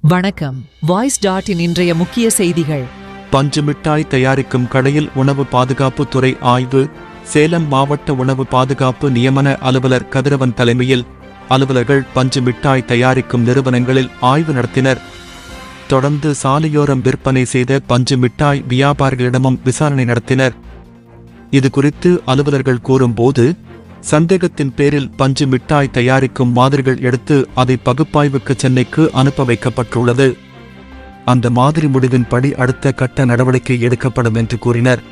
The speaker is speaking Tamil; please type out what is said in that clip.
வணக்கம். வாய்ஸ்.இன் இன்றைய முக்கிய செய்திகள். பஞ்சு மிட்டாய் தயாரிக்கும் கடையில் உணவு பாதுகாப்பு துறை ஆய்வு. சேலம் மாவட்ட உணவு பாதுகாப்பு நியமன அலுவலர் கதிரவன் தலைமையில் அலுவலர்கள் பஞ்சு மிட்டாய் தயாரிக்கும் நிறுவனங்களில் ஆய்வு நடத்தினர். தொடர்ந்து சாலையோரம் விற்பனை செய்த பஞ்சு மிட்டாய் வியாபாரிகளிடமும் விசாரணை நடத்தினர். இதுகுறித்து அலுவலர்கள் கூறும்போது, சந்தேகத்தின் பேரில் பஞ்சு மிட்டாய் தயாரிக்கும் மாதிரிகள் எடுத்து அதை பகுப்பாய்வுக்கு சென்னைக்கு அனுப்ப வைக்கப்பட்டுள்ளது. அந்த மாதிரி முடிவின்படி அடுத்த கட்ட நடவடிக்கை எடுக்கப்படும் என்று கூறினர்.